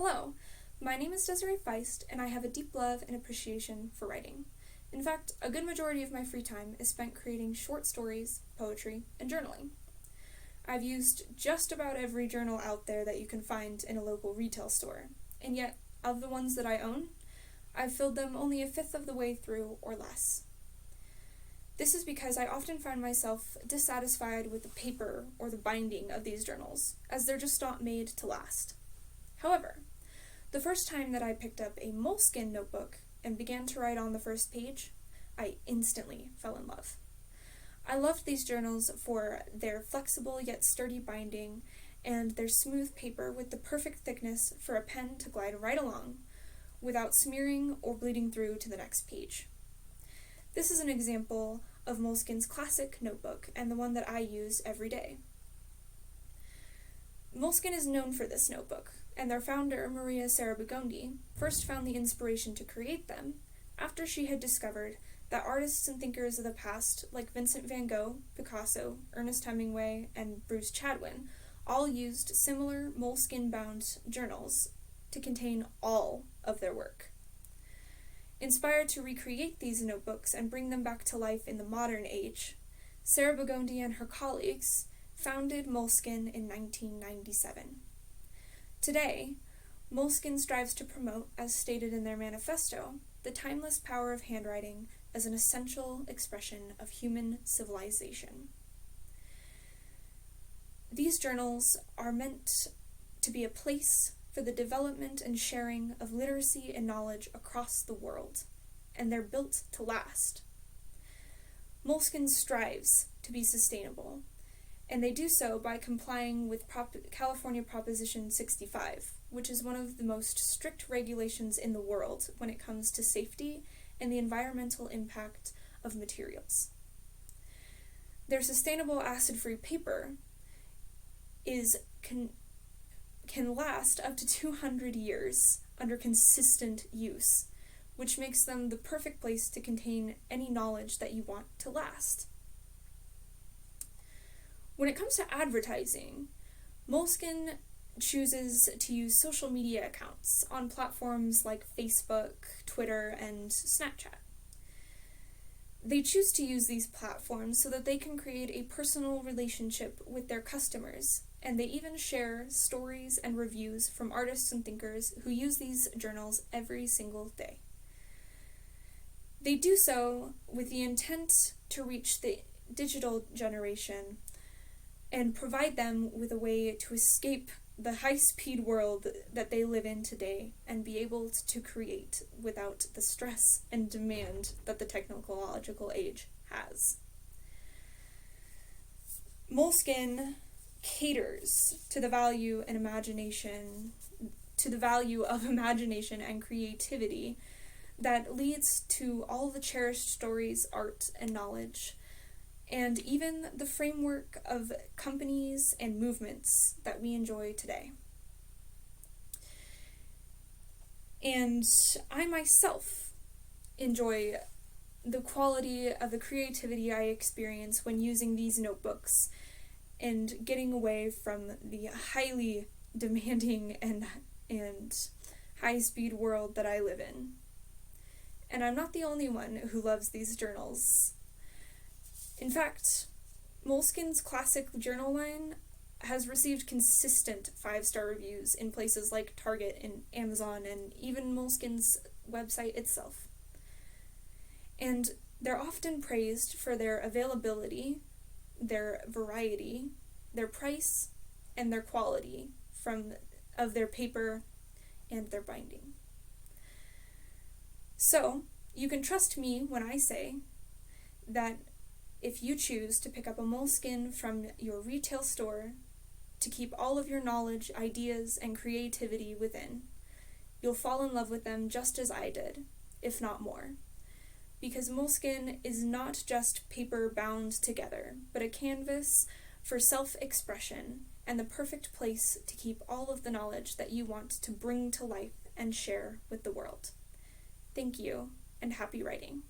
Hello, my name is Desiree Feist, and I have a deep love and appreciation for writing. In fact, a good majority of my free time is spent creating short stories, poetry, and journaling. I've used just about every journal out there that you can find in a local retail store, and yet, of the ones that I own, I've filled them only a fifth of the way through or less. This is because I often find myself dissatisfied with the paper or the binding of these journals, as they're just not made to last. However, the first time that I picked up a Moleskine notebook and began to write on the first page, I instantly fell in love. I loved these journals for their flexible yet sturdy binding and their smooth paper with the perfect thickness for a pen to glide right along without smearing or bleeding through to the next page. This is an example of Moleskine's classic notebook and the one that I use every day. Moleskine is known for this notebook, and their founder, Maria Sarabagondi, first found the inspiration to create them after she had discovered that artists and thinkers of the past, like Vincent van Gogh, Picasso, Ernest Hemingway, and Bruce Chatwin, all used similar Moleskine-bound journals to contain all of their work. Inspired to recreate these notebooks and bring them back to life in the modern age, Sarabagondi and her colleagues founded Moleskine in 1997. Today, Moleskine strives to promote, as stated in their manifesto, the timeless power of handwriting as an essential expression of human civilization. These journals are meant to be a place for the development and sharing of literacy and knowledge across the world, and they're built to last. Moleskine strives to be sustainable, and they do so by complying with California Proposition 65, which is one of the most strict regulations in the world when it comes to safety and the environmental impact of materials. Their sustainable acid-free paper can last up to 200 years under consistent use, which makes them the perfect place to contain any knowledge that you want to last. When it comes to advertising, Moleskine chooses to use social media accounts on platforms like Facebook, Twitter, and Snapchat. They choose to use these platforms so that they can create a personal relationship with their customers, and they even share stories and reviews from artists and thinkers who use these journals every single day. They do so with the intent to reach the digital generation and provide them with a way to escape the high-speed world that they live in today and be able to create without the stress and demand that the technological age has. Moleskine caters to the value of imagination and creativity that leads to all the cherished stories, art, and knowledge, and even the framework of companies and movements that we enjoy today. And I myself enjoy the quality of the creativity I experience when using these notebooks and getting away from the highly demanding and high-speed world that I live in. And I'm not the only one who loves these journals. In fact, Moleskine's classic journal line has received consistent 5-star reviews in places like Target and Amazon and even Moleskine's website itself. And they're often praised for their availability, their variety, their price, and their quality of their paper and their binding. So, you can trust me when I say that if you choose to pick up a Moleskine from your retail store to keep all of your knowledge, ideas, and creativity within, you'll fall in love with them just as I did, if not more. Because Moleskine is not just paper bound together, but a canvas for self-expression and the perfect place to keep all of the knowledge that you want to bring to life and share with the world. Thank you, and happy writing.